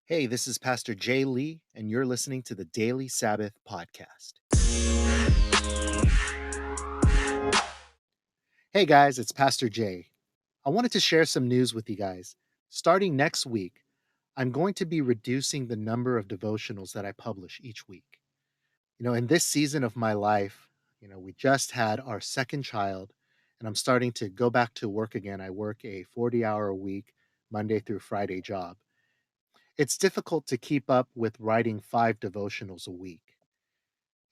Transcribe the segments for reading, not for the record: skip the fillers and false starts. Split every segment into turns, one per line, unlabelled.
Hey, this is Pastor Jay Lee, and you're listening to the Daily Sabbath Podcast. Hey guys, it's Pastor Jay. I wanted to share some news with you guys. Starting next week, I'm going to be reducing the number of devotionals that I publish each week. In this season of my life, we just had our second child, and I'm starting to go back to work again. I work a 40-hour a week, Monday through Friday job. It's difficult to keep up with writing 5 devotionals a week.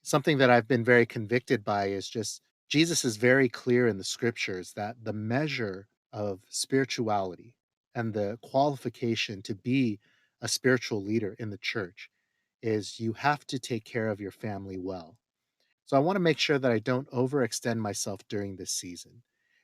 Something that I've been very convicted by is just Jesus is very clear in the scriptures that the measure of spirituality and the qualification to be a spiritual leader in the church is you have to take care of your family well. So I want to make sure that I don't overextend myself during this season.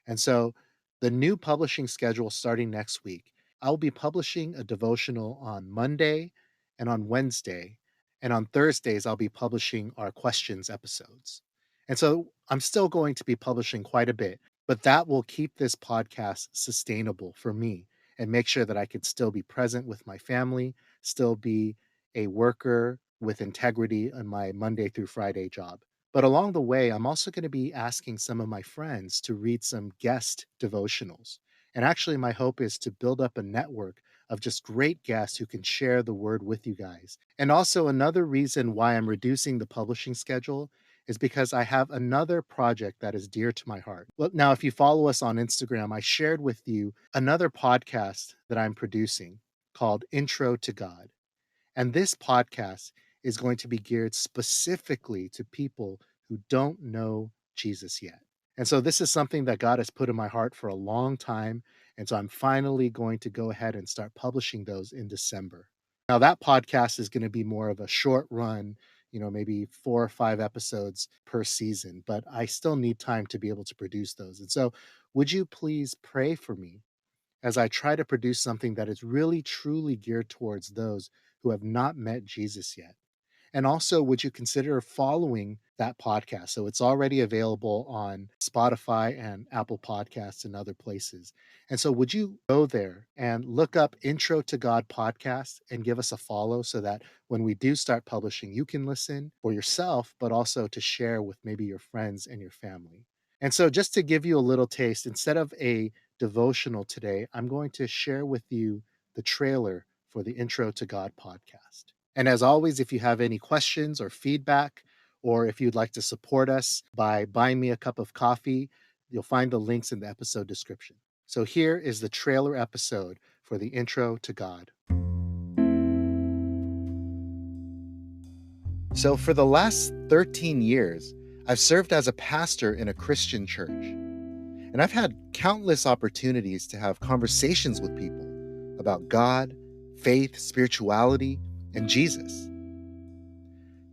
And so the new publishing schedule starting next week, I'll be publishing a devotional on Monday and on Wednesday. And on Thursdays, I'll be publishing our questions episodes. And so I'm still going to be publishing quite a bit, but that will keep this podcast sustainable for me and make sure that I can still be present with my family, still be a worker with integrity on my Monday through Friday job. But along the way, I'm also going to be asking some of my friends to read some guest devotionals. And actually, my hope is to build up a network of just great guests who can share the word with you guys. And also, another reason why I'm reducing the publishing schedule is because I have another project that is dear to my heart. Well, now, if you follow us on Instagram, I shared with you another podcast that I'm producing called Intro to God. And this podcast is going to be geared specifically to people who don't know Jesus yet. And so this is something that God has put in my heart for a long time. And so I'm finally going to go ahead and start publishing those in December. Now, that podcast is going to be more of a short run, maybe 4 or 5 episodes per season, but I still need time to be able to produce those. And so, would you please pray for me as I try to produce something that is really truly geared towards those who have not met Jesus yet? And also, would you consider following that podcast? So it's already available on Spotify and Apple Podcasts and other places. And so, would you go there and look up Intro to God podcast and give us a follow so that when we do start publishing, you can listen for yourself, but also to share with maybe your friends and your family? And so, just to give you a little taste, instead of a devotional today, I'm going to share with you the trailer for the Intro to God podcast. And as always, if you have any questions or feedback, or if you'd like to support us by buying me a cup of coffee, you'll find the links in the episode description. So here is the trailer episode for the Intro to God. So for the last 13 years, I've served as a pastor in a Christian church. And I've had countless opportunities to have conversations with people about God, faith, spirituality, and Jesus.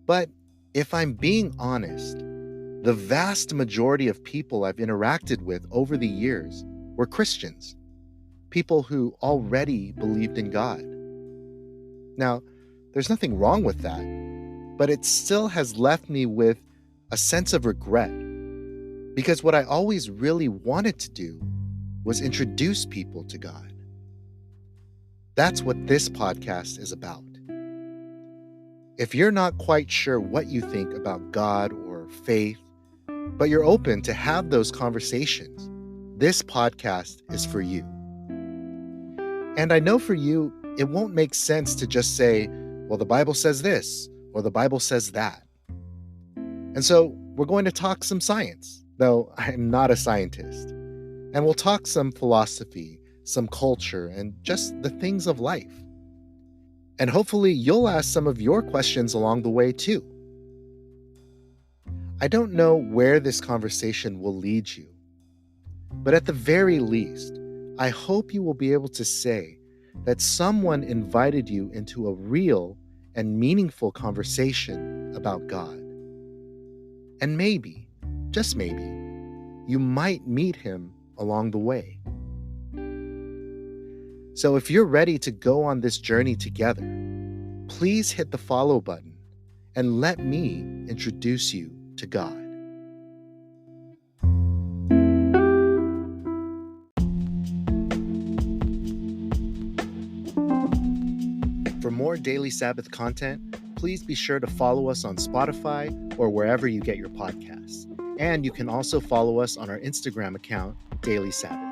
But if I'm being honest, the vast majority of people I've interacted with over the years were Christians, people who already believed in God. Now, there's nothing wrong with that, but it still has left me with a sense of regret because what I always really wanted to do was introduce people to God. That's what this podcast is about. If you're not quite sure what you think about God or faith, but you're open to have those conversations, this podcast is for you. And I know for you, it won't make sense to just say, well, the Bible says this, or the Bible says that. And so we're going to talk some science, though I'm not a scientist. And we'll talk some philosophy, some culture, and just the things of life. And hopefully you'll ask some of your questions along the way too. I don't know where this conversation will lead you, but at the very least, I hope you will be able to say that someone invited you into a real and meaningful conversation about God. And maybe, just maybe, you might meet him along the way. So if you're ready to go on this journey together, please hit the follow button and let me introduce you to God. For more Daily Sabbath content, please be sure to follow us on Spotify or wherever you get your podcasts. And you can also follow us on our Instagram account, Daily Sabbath.